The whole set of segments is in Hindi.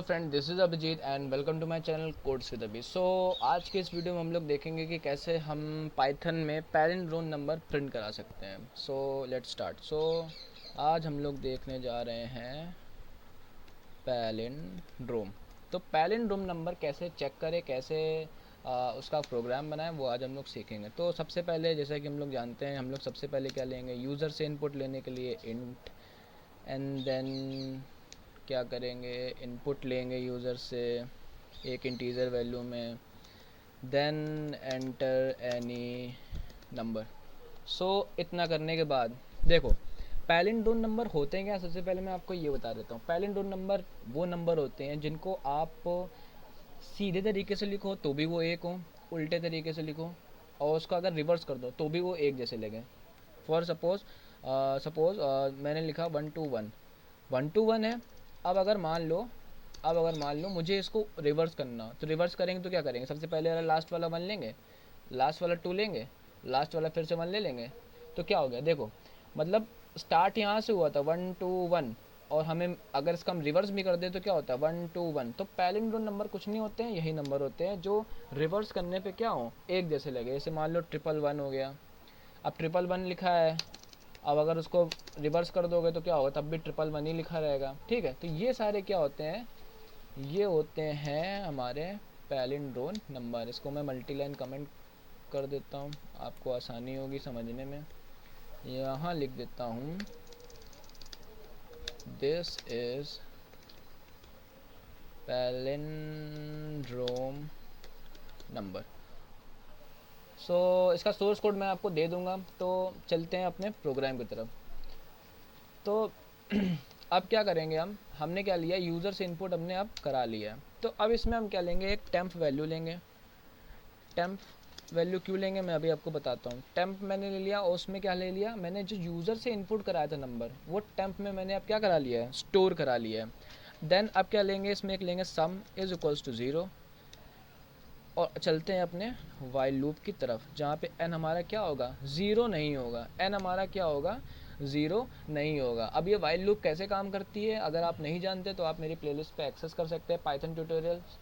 Hello friend, this is Abhijit and welcome to my channel codes with Abhi. So आज के इस वीडियो में हम लोग देखेंगे कि कैसे हम पाइथन में पैलिंड्रोम नंबर प्रिंट करा सकते हैं। So let's start. आज हम लोग देखने जा रहे हैं पैलिंड्रोम। तो पैलिंड्रोम नंबर कैसे चेक करें, कैसे उसका प्रोग्राम बनाएं, वो आज हम लोग सीखेंगे। तो सबसे पहले जैसे कि हम लोग जानते हैं, हम लोग सबसे पहले क्या लेंगे, यूज़र से इनपुट लेने के लिए इंट, एंड देन क्या करेंगे, इनपुट लेंगे यूज़र से एक इंटीजर वैल्यू में, देन एंटर एनी नंबर। इतना करने के बाद देखो पैलिंड्रोम नंबर होते हैं क्या। सबसे पहले मैं आपको ये बता देता हूँ, पैलिंड्रोम नंबर वो नंबर होते हैं जिनको आप सीधे तरीके से लिखो तो भी वो एक हो, उल्टे तरीके से लिखो और उसको अगर रिवर्स कर दो तो भी वो एक जैसे लगे। फॉर सपोज मैंने लिखा 1 to 1, 1 to 1 है। अब अगर मान लो मुझे इसको रिवर्स करना, तो रिवर्स करेंगे तो क्या करेंगे, सबसे पहले वाला लास्ट वाला 1 लेंगे, लास्ट वाला 2 लेंगे, लास्ट वाला फिर से 1 ले लेंगे। तो क्या हो गया देखो, मतलब स्टार्ट यहाँ से हुआ था 1 to 1 और हमें अगर इसका हम रिवर्स भी कर दे तो क्या होता है 1 to 1। तो पैलिंड्रोम नंबर कुछ नहीं होते हैं, यही नंबर होते हैं जो रिवर्स करने पे क्या हो, एक जैसे लगे। जैसे मान लो 111 हो गया, अब 111 लिखा है, अब अगर उसको रिवर्स कर दोगे तो क्या होगा, तब भी 111 ही लिखा रहेगा। ठीक है, तो ये सारे क्या होते हैं, ये होते हैं हमारे पैलिंड्रोम नंबर। इसको मैं मल्टी लाइन कमेंट कर देता हूँ, आपको आसानी होगी समझने में। यहाँ लिख देता हूँ दिस इज पैलिंड्रोम नंबर। इसका सोर्स कोड मैं आपको दे दूंगा। तो चलते हैं अपने प्रोग्राम की तरफ। तो अब क्या करेंगे, हमने क्या लिया, यूज़र से इनपुट हमने अब करा लिया। तो अब इसमें हम क्या लेंगे, एक टेम्प वैल्यू लेंगे। टेम्प वैल्यू क्यों लेंगे मैं अभी आपको बताता हूँ। टेम्प मैंने ले लिया और उसमें क्या ले लिया, मैंने जो यूज़र से इनपुट कराया था नंबर, वो टेम्प में मैंने अब क्या करा लिया है, स्टोर करा लिया है। देन अब क्या लेंगे, इसमें एक लेंगे सम इज इक्वल्स टू 0 और चलते हैं अपने वाइल लूप की तरफ, जहाँ पे n हमारा क्या होगा, ज़ीरो नहीं होगा। n हमारा क्या होगा, ज़ीरो नहीं होगा। अब ये वाइल लूप कैसे काम करती है, अगर आप नहीं जानते तो आप मेरी प्लेलिस्ट पे एक्सेस कर सकते हैं, पाइथन ट्यूटोरियल्स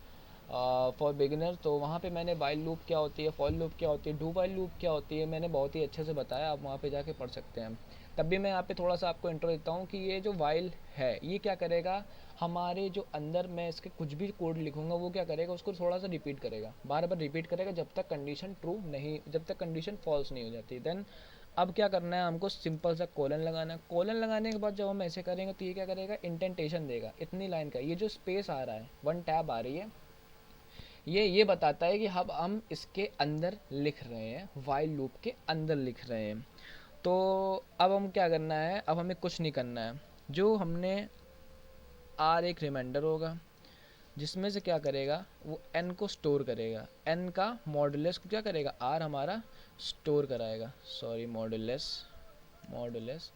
फॉर बिगिनर। तो वहाँ पे मैंने वाइल लूप क्या होती है, फॉर लूप क्या होती है, डू वाइल लूप क्या होती है, मैंने बहुत ही अच्छे से बताया, आप वहाँ पे जाके पढ़ सकते हैं। तब भी मैं यहाँ पे थोड़ा सा आपको इंट्रो देता हूँ कि ये जो वाइल है ये क्या करेगा, हमारे जो अंदर मैं इसके कुछ भी कोड लिखूंगा वो क्या करेगा, उसको थोड़ा सा रिपीट करेगा, बार बार रिपीट करेगा जब तक कंडीशन ट्रू नहीं, जब तक कंडीशन फॉल्स नहीं हो जाती। देन अब क्या करना है, हमको सिंपल सा कोलन लगाना है। कोलन लगाने के बाद जब हम ऐसे करेंगे तो ये क्या करेगा, इंटेंटेशन देगा इतनी लाइन का। ये जो स्पेस आ रहा है, 1 टैब आ रही है, ये बताता है कि हम इसके अंदर लिख रहे हैं, वाइल लूप के अंदर लिख रहे हैं। तो अब हम क्या करना है, अब हमें कुछ नहीं करना है। जो हमने आर एक रिमाइंडर होगा जिसमें से क्या करेगा, वो एन को स्टोर करेगा, एन का मॉडुलस को क्या करेगा, आर हमारा स्टोर कराएगा, सॉरी मॉडुलस, मॉडुलस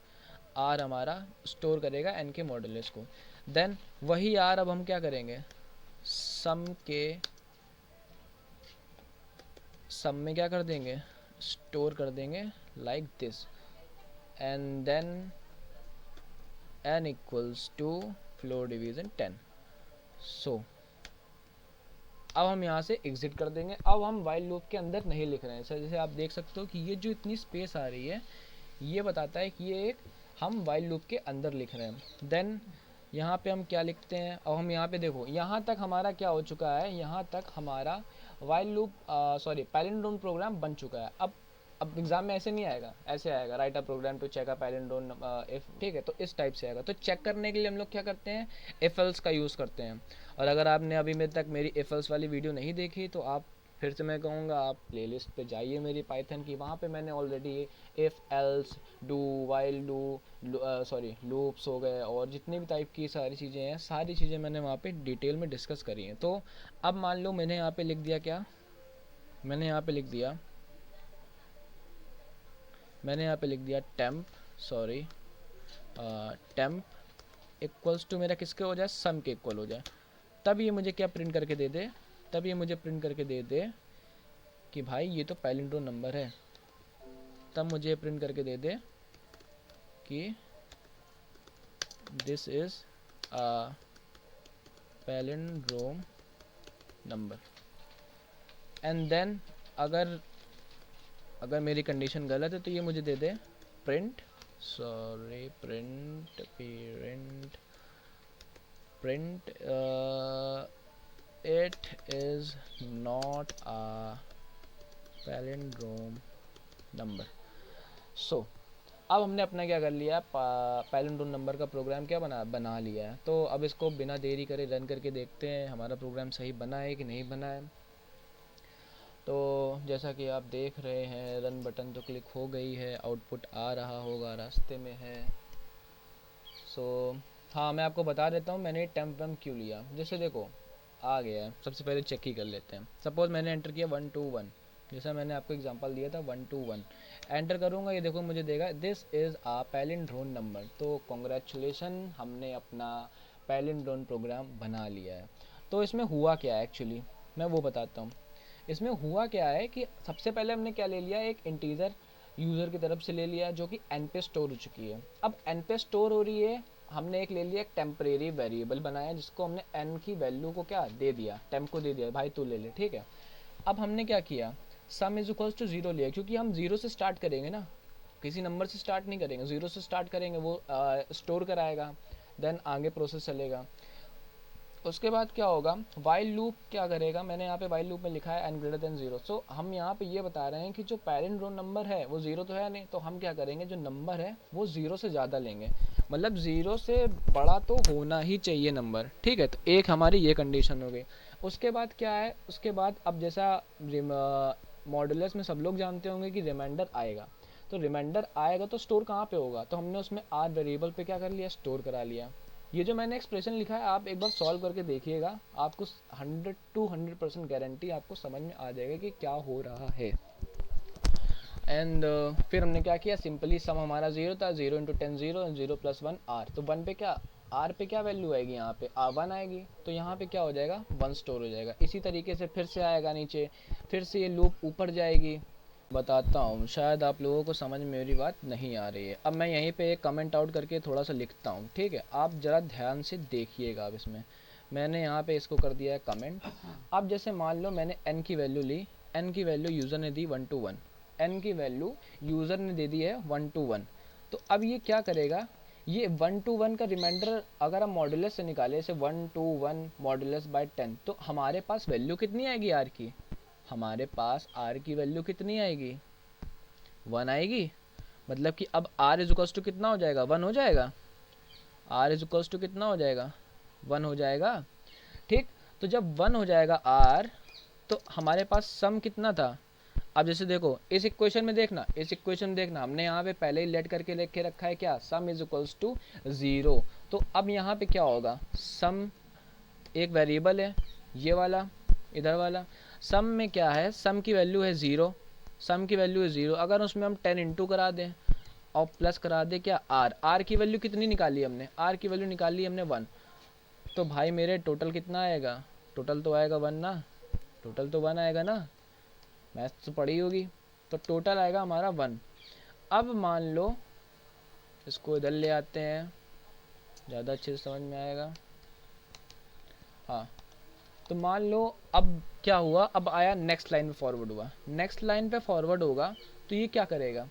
आर हमारा स्टोर करेगा एन के मॉडुलस को। देन वही आर अब हम क्या करेंगे, सम में क्या कर देंगे, स्टोर कर देंगे like this, and then n equals to floor division 10। अब हम यहाँ से एग्जिट कर देंगे। अब हम वाइल लूप के अंदर नहीं लिख रहे हैं सर, जैसे आप देख सकते हो कि ये जो इतनी स्पेस आ रही है ये बताता है कि ये एक हम वाइल लूप के अंदर लिख रहे हैं। देन यहाँ पे हम क्या लिखते हैं, अब हम यहाँ पे देखो, यहाँ तक हमारा क्या हो चुका है, यहाँ तक हमारा while loop sorry palindrome program बन चुका है। अब एग्जाम में ऐसे नहीं आएगा, ऐसे आएगा, write a program to check a palindrome if, ठीक है, तो इस टाइप से आएगा। तो चेक करने के लिए हम लोग क्या करते हैं, इफ एल्स का यूज़ करते हैं। और अगर आपने अभी मेरे तक मेरी इफ एल्स वाली वीडियो नहीं देखी तो आप फिर से मैं कहूँगा आप प्लेलिस्ट पे जाइए मेरी पाइथन की, वहाँ पे मैंने already if else do while do sorry loops हो गए और जितनी भी टाइप की सारी चीज़ें हैं, सारी चीज़ें मैंने वहाँ पे डिटेल में डिस्कस करी हैं। तो अब मान लो मैंने यहाँ पे लिख दिया क्या, मैंने यहाँ पे लिख दिया, मैंने यहाँ पे लिख दिया temp, sorry temp equals to मेरा किसके हो जाए, सम के इक्वल हो जाए। तब ये मुझे क्या प्रिंट करके दे दे, तब ये मुझे प्रिंट करके दे दे कि भाई ये तो पैलिंड्रोम नंबर है। तब मुझे प्रिंट करके दे दे कि this is palindrome number, and then अगर मेरी कंडीशन गलत है तो ये मुझे दे दे print it is not a palindrome number. So अब हमने अपना क्या कर लिया, पैलिंड्रोम नंबर का प्रोग्राम क्या बना लिया है। तो अब इसको बिना देरी करे रन करके देखते हैं हमारा प्रोग्राम सही बना है कि नहीं बना है। तो जैसा कि आप देख रहे हैं रन बटन तो क्लिक हो गई है, आउटपुट आ रहा होगा, रास्ते में है। सो हाँ, मैं आपको बता देता हूँ मैंने टेम्प वैम्प क्यों लिया। जैसे देखो आ गया है, सबसे पहले चेक ही कर लेते हैं। सपोज़ मैंने एंटर किया 121, जैसा मैंने आपको एग्जांपल दिया था 121 एंटर करूँगा, ये देखो मुझे देगा this is a palindrome number. तो कॉन्ग्रेचुलेसन, हमने अपना पैलिंड्रोम प्रोग्राम बना लिया है। तो इसमें हुआ क्या है एक्चुअली, मैं वो बताता हूँ। इसमें हुआ क्या है कि सबसे पहले हमने क्या ले लिया, एक इंटीजर यूज़र की तरफ से ले लिया जो कि एन पे स्टोर हो चुकी है। अब एन पे स्टोर हो रही है, हमने एक ले लिया, एक टेम्परेरी वेरिएबल बनाया जिसको हमने एन की वैल्यू को क्या दे दिया, टेम्प को दे दिया, भाई तू ले ले, ठीक है। अब हमने क्या किया, सम इज इक्वल्स टू 0 लिया, क्योंकि हम 0 से स्टार्ट करेंगे ना, किसी नंबर से स्टार्ट नहीं करेंगे, 0 से स्टार्ट करेंगे, वो स्टोर कराएगा, देन आगे प्रोसेस चलेगा। उसके बाद क्या होगा, वाइल लूप क्या करेगा, मैंने यहाँ पे वाइल लूप में लिखा है n ग्रेटर देन 0। सो हम यहाँ पे ये बता रहे हैं कि जो पैलिंड्रोम नंबर है वो 0 तो है नहीं, तो हम क्या करेंगे, जो नंबर है वो 0 से ज़्यादा लेंगे, मतलब 0 से बड़ा तो होना ही चाहिए नंबर, ठीक है। तो एक हमारी ये कंडीशन हो गई। उसके बाद क्या है, उसके बाद अब जैसा मॉडुलस में सब लोग जानते होंगे कि रिमाइंडर आएगा, तो रिमाइंडर आएगा तो स्टोर कहाँ पे होगा, तो हमने उसमें आर वेरिएबल पे क्या कर लिया, स्टोर करा लिया। ये जो मैंने एक्सप्रेशन लिखा है आप एक बार सॉल्व करके देखिएगा, आपको 100% गारंटी आपको समझ में आ जाएगा कि क्या हो रहा है। एंड फिर हमने क्या किया, सिंपली सम हमारा 0 था, 0 इंटू 10 0, 0 प्लस 1 आर, तो 1 पे क्या, आर पे क्या वैल्यू आएगी, यहाँ पे 1 आएगी, तो यहाँ पे क्या हो जाएगा, 1 स्टोर हो जाएगा। इसी तरीके से फिर से आएगा नीचे, फिर से ये लूप ऊपर जाएगी। बताता हूँ, शायद आप लोगों को समझ में मेरी बात नहीं आ रही है। अब मैं यहीं पे एक कमेंट आउट करके थोड़ा सा लिखता हूँ, ठीक है, आप ज़रा ध्यान से देखिएगा। अब इसमें मैंने यहाँ पे इसको कर दिया है कमेंट। अब जैसे मान लो मैंने n की वैल्यू ली, n की वैल्यू यूज़र ने दी 1 to 1, n की वैल्यू यूज़र ने दे दी है 1 to 1। तो अब ये क्या करेगा, ये 1 to 1 का रिमाइंडर अगर हम मॉडुलस से निकाले, जैसे 1 to 1 मॉडुलस बाय 10, तो हमारे पास वैल्यू कितनी आएगी आर की, हमारे पास आर की वैल्यू कितनी आएगी, 1 आएगी। मतलब कि अब आर इज इक्वल्स टू कितना हो जाएगा, 1 हो जाएगा, आर इज इक्वल्स टू कितना हो जाएगा, 1 हो जाएगा, ठीक। तो जब 1 हो जाएगा आर, तो हमारे पास सम कितना था। अब जैसे देखो इस इक्वेशन में देखना, इस इक्वेशन में देखना, हमने यहाँ पे पहले ही लेट करके लिख के रखा है क्या, सम इज इक्वल्स टू 0। तो अब यहाँ पे क्या होगा, सम एक वेरिएबल है ये वाला, इधर वाला, सम में क्या है, सम की वैल्यू है 0, सम की वैल्यू है 0। अगर उसमें हम 10 इंटू करा दें और प्लस करा दे क्या, आर, आर की वैल्यू कितनी निकाली हमने, आर की वैल्यू निकाली हमने 1, तो भाई मेरे टोटल कितना आएगा, टोटल तो आएगा 1 ना, टोटल तो 1 आएगा ना, मैथ्स तो पढ़ी होगी, तो टोटल आएगा हमारा 1। अब मान लो इसको इधर ले आते हैं, ज़्यादा अच्छे से समझ में आएगा। हाँ, तो मान लो अब क्या हुआ, अब आया नेक्स्ट लाइन पे फॉरवर्ड हुआ, नेक्स्ट लाइन पे फॉरवर्ड होगा तो ये क्या करेगा,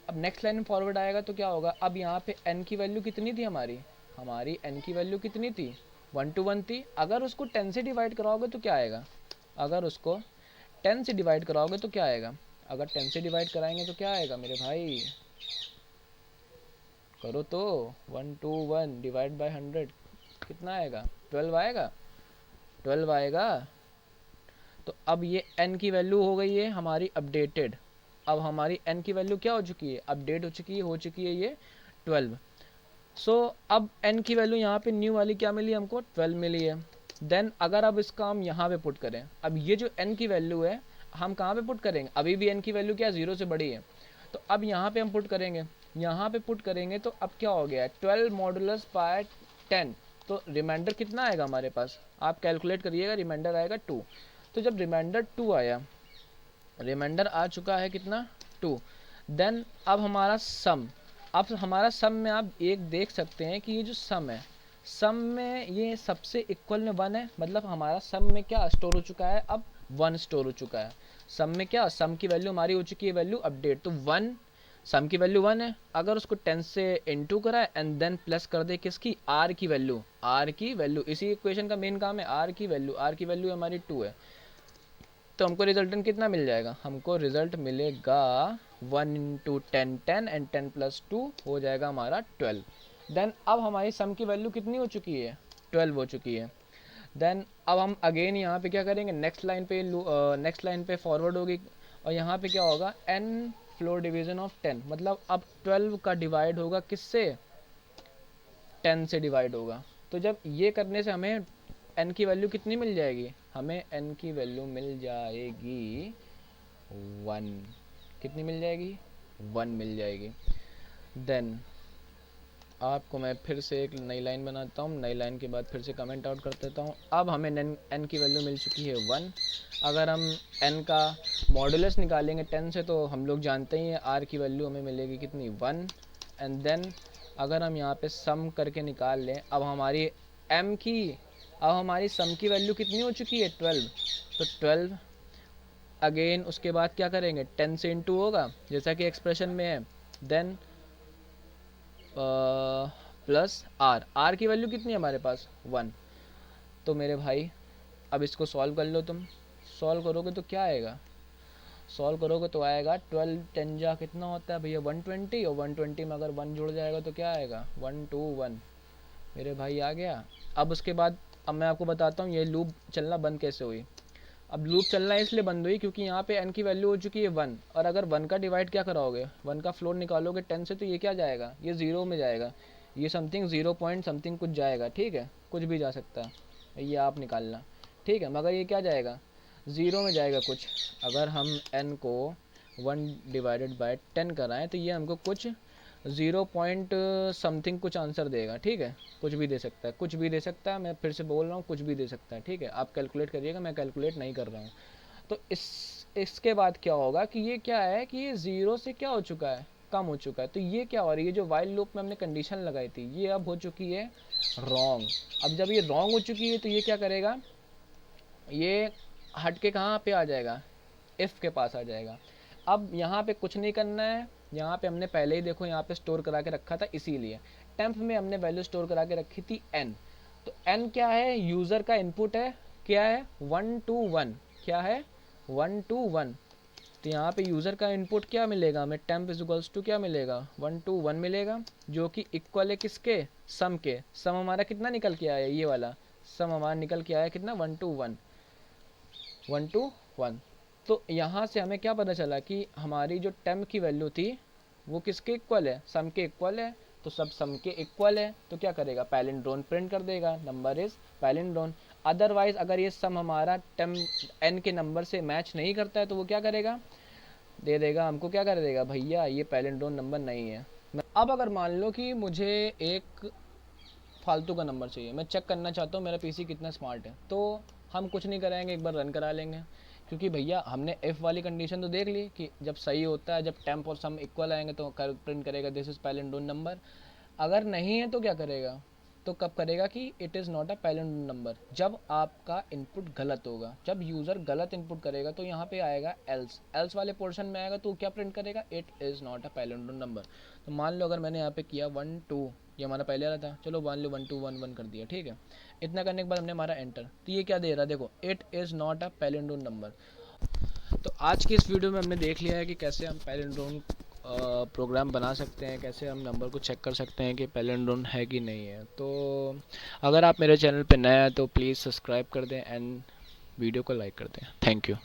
अब नेक्स्ट लाइन में फॉरवर्ड आएगा तो क्या होगा, अब यहाँ पे n की वैल्यू कितनी थी हमारी, हमारी n की वैल्यू कितनी थी, 1 to 1 थी। अगर उसको 10 से डिवाइड कराओगे तो क्या आएगा, अगर उसको 10 से डिवाइड कराओगे तो क्या आएगा, अगर 10 से डिवाइड कराएंगे तो क्या आएगा मेरे भाई, करो तो, 1 to 1 डिवाइड बाई 100 कितना आएगा, 12 आएगा, 12 आएगा। तो अब ये n की वैल्यू हो गई है हमारी अपडेटेड, अब हमारी n की वैल्यू क्या हो चुकी है, अपडेट हो चुकी है ये 12। सो अब n की वैल्यू यहाँ पे न्यू वाली क्या मिली हमको, 12 मिली है। देन अगर अब इसका हम यहाँ पे पुट करें, अब ये जो n की वैल्यू है हम कहाँ पे पुट करेंगे, अभी भी n की वैल्यू क्या 0 से बड़ी है, तो अब यहाँ पे हम पुट करेंगे, यहाँ पे पुट करेंगे तो अब क्या हो गया, 12 मॉडुलस बाय 10, तो रिमाइंडर कितना आएगा हमारे पास, आप कैलकुलेट करिएगा, रिमाइंडर आएगा 2। तो जब रिमाइंडर 2 आया, रिमाइंडर आ चुका है कितना 2, देन अब हमारा सम, अब हमारा सम में आप एक देख सकते हैं कि ये जो सम है, सम में ये सबसे इक्वल में 1 है, मतलब हमारा सम में क्या स्टोर हो चुका है, अब 1 स्टोर हो चुका है। सम में क्या, सम की वैल्यू हमारी हो चुकी है वैल्यू अपडेट, तो 1 सम की वैल्यू 1 है। अगर उसको 10 से इनटू कराए एंड देन प्लस कर दे किसकी, आर की वैल्यू, आर की वैल्यू, इसी इक्वेशन का मेन काम है आर की वैल्यू, आर की वैल्यू हमारी 2 है, तो हमको रिजल्टेंट कितना मिल जाएगा, हमको रिजल्ट मिलेगा 1 इंटू 10 10 एंड 10 प्लस 2 हो जाएगा हमारा 12। देन अब हमारी सम की वैल्यू कितनी हो चुकी है, 12 हो चुकी है। देन अब हम अगेन यहाँ पे क्या करेंगे, नेक्स्ट लाइन पे फॉरवर्ड होगी, और यहाँ पे क्या होगा, n फ्लोर डिवीजन ऑफ 10, मतलब अब 12 का डिवाइड होगा किससे, 10 से डिवाइड होगा। तो जब ये करने से हमें n की वैल्यू कितनी मिल जाएगी, हमें n की वैल्यू मिल जाएगी 1, कितनी मिल जाएगी, 1 मिल जाएगी। देन आपको मैं फिर से एक नई लाइन बनाता हूँ, नई लाइन के बाद फिर से कमेंट आउट कर देता हूँ। अब हमें n की वैल्यू मिल चुकी है 1। अगर हम n का मॉडुलस निकालेंगे 10 से, तो हम लोग जानते ही हैं r की वैल्यू हमें मिलेगी कितनी, 1। एंड देन अगर हम यहाँ पे सम करके निकाल लें, अब हमारी सम की वैल्यू कितनी हो चुकी है, 12, तो 12 अगेन उसके बाद क्या करेंगे, 10 से इंटू होगा जैसा कि एक्सप्रेशन में है, देन प्लस आर की वैल्यू कितनी है हमारे पास, 1। तो मेरे भाई अब इसको सॉल्व कर लो, तुम सॉल्व करोगे तो क्या आएगा, सॉल्व करोगे तो आएगा 12 10 जा कितना होता है भैया 120, और 120 में अगर 1 जुड़ जाएगा तो क्या आएगा 121, मेरे भाई आ गया। अब उसके बाद अब मैं आपको बताता हूँ ये लूप चलना बंद कैसे हुई। अब लूप चलना इसलिए बंद हुई क्योंकि यहाँ पे n की वैल्यू हो चुकी है 1, और अगर 1 का डिवाइड क्या कराओगे, 1 का फ्लोर निकालोगे 10 से, तो ये क्या जाएगा, ये 0 में जाएगा, ये समथिंग 0 पॉइंट समथिंग कुछ जाएगा, ठीक है, कुछ भी जा सकता है, ये आप निकालना, ठीक है, मगर ये क्या जाएगा, 0 में जाएगा कुछ। अगर हम n को 1 डिवाइडेड बाय 10 कराएं तो ये हमको कुछ 0 पॉइंट समथिंग कुछ आंसर देगा, ठीक है, कुछ भी दे सकता है, कुछ भी दे सकता है, मैं फिर से बोल रहा हूँ कुछ भी दे सकता है, ठीक है, आप कैलकुलेट करिएगा, मैं कैलकुलेट नहीं कर रहा हूँ। तो इसके बाद क्या होगा कि ये क्या है कि ये 0 से क्या हो चुका है, कम हो चुका है, तो ये क्या हो रही है, जो वाइल लूप में हमने कंडीशन लगाई थी ये अब हो चुकी है रॉन्ग। अब जब ये रॉन्ग हो चुकी है तो ये क्या करेगा, ये हट के कहाँ पे आ जाएगा, इफ़ के पास आ जाएगा। अब यहाँ पे कुछ नहीं करना है, यहाँ पे हमने पहले ही देखो यहाँ पे स्टोर करा के रखा था, इसीलिए टेम्प में हमने वैल्यू स्टोर करा के रखी थी n। तो n क्या है, यूज़र का इनपुट है, क्या है 1 to 1, क्या है 1 to 1। तो यहाँ पे यूज़र का इनपुट क्या मिलेगा हमें, टेम्प इज इक्वल्स टू क्या मिलेगा 1 to 1 मिलेगा, जो कि इक्वल है किसके, सम के। सम हमारा कितना निकल के आया, ये वाला सम हमारा निकल के आया कितना 1 to 1, 1 to 1। तो यहाँ से हमें क्या पता चला कि हमारी जो टेम्प की वैल्यू थी वो किसके इक्वल है, सम के इक्वल है। तो सब सम के इक्वल है तो क्या करेगा, पैलिंड्रोन प्रिंट कर देगा, नंबर इज पैलिंड्रोन। अदरवाइज अगर ये सम हमारा टेम एन के नंबर से मैच नहीं करता है तो वो क्या करेगा, दे देगा हमको, क्या कर देगा भैया ये पैलिंड्रोन नंबर नहीं है। अब अगर मान लो कि मुझे एक फालतू का नंबर चाहिए, मैं चेक करना चाहता हूँ मेरा पीसी कितना स्मार्ट है, तो हम कुछ नहीं कराएंगे, एक बार रन करा लेंगे, क्योंकि भैया हमने एफ वाली कंडीशन तो देख ली कि जब सही होता है, जब टेम्प और सम इक्वल आएंगे तो प्रिंट करेगा दिस इज पैलिंड्रोन नंबर। अगर नहीं है तो क्या करेगा, तो कब करेगा कि it is not a palindrome number, जब आपका इनपुट गलत होगा, जब यूज़र गलत इनपुट करेगा तो यहाँ पे आएगा एल्स, एल्स वाले पोर्शन में आएगा तो क्या प्रिंट करेगा, it is not a palindrome number. तो मान लो अगर मैंने यहाँ पे किया 1 2, ये हमारा पहले वाला था, चलो मान लो 1 2 1 1 कर दिया, ठीक है, इतना करने के बाद हमने हमारा एंटर, तो ये क्या दे रहा है, देखो it is not a palindrome number. तो आज की इस वीडियो में हमने देख लिया है कि कैसे हम पैलिंड्रोम प्रोग्राम बना सकते हैं, कैसे हम नंबर को चेक कर सकते हैं कि पैलिंड्रोम है कि नहीं है। तो अगर आप मेरे चैनल पे नए हैं तो प्लीज़ सब्सक्राइब कर दें एंड वीडियो को लाइक कर दें। Thank you.